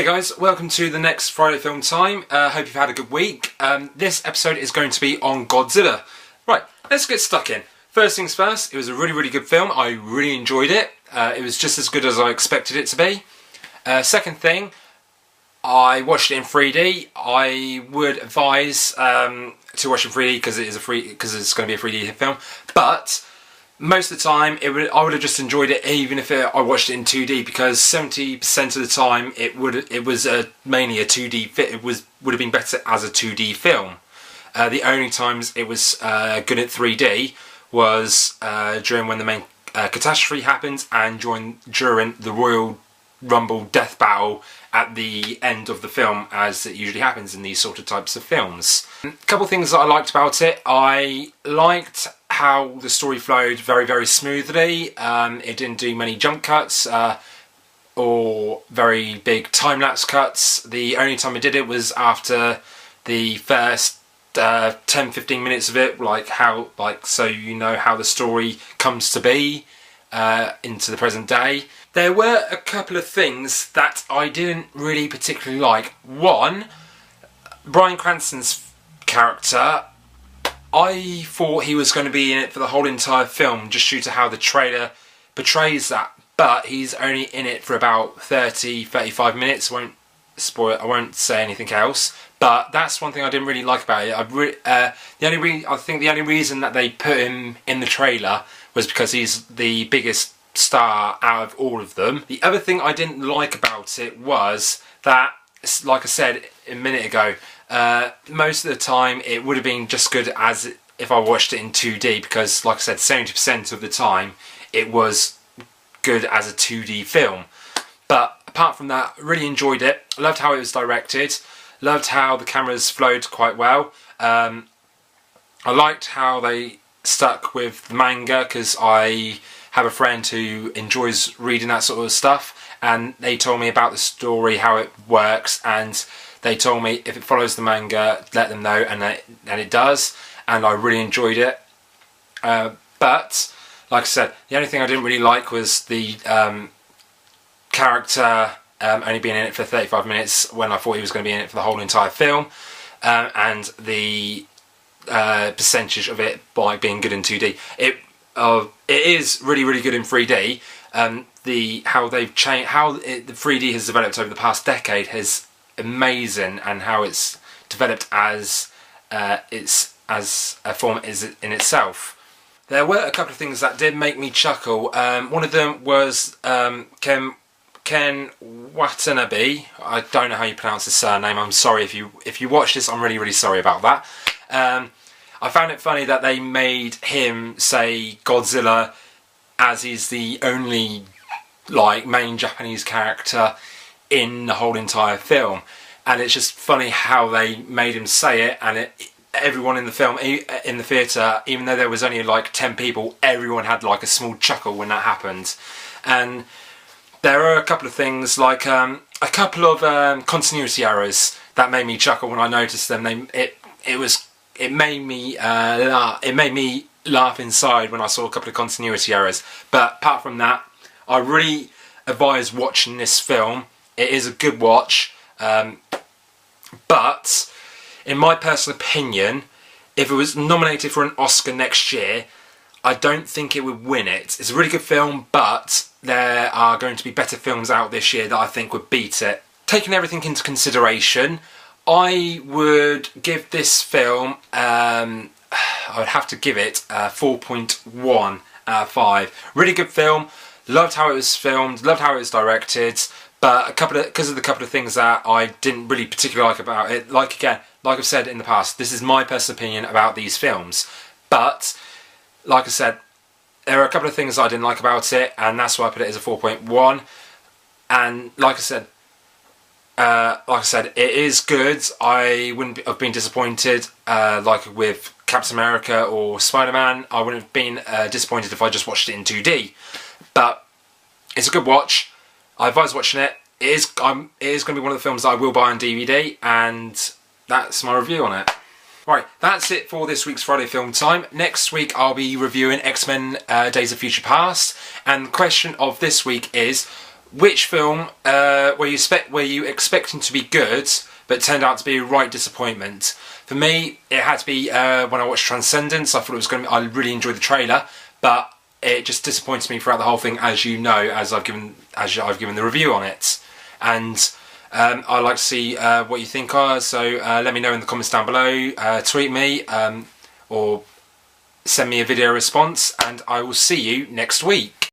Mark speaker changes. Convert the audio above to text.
Speaker 1: Hey guys, welcome to the next Friday Film Time. Hope you've had a good week. This episode is going to be on Godzilla. Right, let's get stuck in. First things first, it was a really good film. I really enjoyed it. It was just as good as I expected it to be. Second thing, I watched it in 3D. I would advise to watch in 3D because it's going to be a 3D film. But most of the time, I would have just enjoyed it even if I watched it in 2D, because 70% of the time it was mainly a 2D fit. It would have been better as a 2D film. The only times it was good at 3D was during when the main catastrophe happened and during the Royal Rumble death battle at the end of the film, as it usually happens in these sort of types of films. A couple of things that I liked about it. I liked how the story flowed very smoothly. It didn't do many jump cuts or very big time-lapse cuts. The only time it did it was after the first 10-15 minutes of it, so you know how the story comes to be into the present day. There were a couple of things that I didn't really particularly like. One, Bryan Cranston's character. I thought he was going to be in it for the whole entire film, just due to how the trailer portrays that. But he's only in it for about 30-35 minutes. I won't spoil it. I won't say anything else. But that's one thing I didn't really like about it. I think the only reason that they put him in the trailer was because he's the biggest star out of all of them. The other thing I didn't like about it was that, like I said a minute ago, most of the time it would have been just good as if I watched it in 2D, because like I said, 70% of the time it was good as a 2D film. But apart from that, really enjoyed it. Loved how it was directed. Loved how the cameras flowed quite well. I liked how they stuck with the manga, because I have a friend who enjoys reading that sort of stuff, and they told me about the story, how it works, and they told me if it follows the manga, let them know, and it does, and I really enjoyed it. But like I said, the only thing I didn't really like was the character only being in it for 35 minutes when I thought he was going to be in it for the whole entire film, and the percentage of it by being good in 2D. It is really good in 3D. How they've changed, how the 3D has developed over the past decade is amazing, and how it's developed as a form is in itself. There were a couple of things that did make me chuckle. One of them was Ken Watanabe. I don't know how you pronounce his surname. I'm sorry if you watch this. I'm really sorry about that. I found it funny that they made him say Godzilla, as he's the only main Japanese character in the whole entire film, and it's just funny how they made him say it, and everyone in the film, in the theatre, even though there was only 10 people, everyone had a small chuckle when that happened. And there are a couple of things, a couple of continuity errors that made me chuckle when I noticed them. It made me laugh inside when I saw a couple of continuity errors. But apart from that, I really advise watching this film. It is a good watch, but in my personal opinion, if it was nominated for an Oscar next year, I don't think it would win it. It's a really good film, but there are going to be better films out this year that I think would beat it. Taking everything into consideration, I would give this film, I would have to give it 4.1 out of 5. Really good film. Loved how it was filmed. Loved how it was directed. But because of the couple of things that I didn't really particularly like about it. Like I've said in the past, this is my personal opinion about these films. But like I said, there are a couple of things I didn't like about it, and that's why I put it as a 4.1. And like I said, it is good. I wouldn't have been disappointed like with Captain America or Spider-Man. I wouldn't have been disappointed if I just watched it in 2D. But it's a good watch. I advise watching it. It is going to be one of the films that I will buy on DVD, and that's my review on it. Right, that's it for this week's Friday Film Time. Next week I'll be reviewing X-Men Days of Future Past, and the question of this week is, which film were you expecting to be good but turned out to be a right disappointment? For me, it had to be when I watched Transcendence. I thought it was going to be, I really enjoyed the trailer, but it just disappointed me throughout the whole thing, as you know, as I've given the review on it. And I'd like to see what you think are, so let me know in the comments down below, tweet me, or send me a video response, and I will see you next week.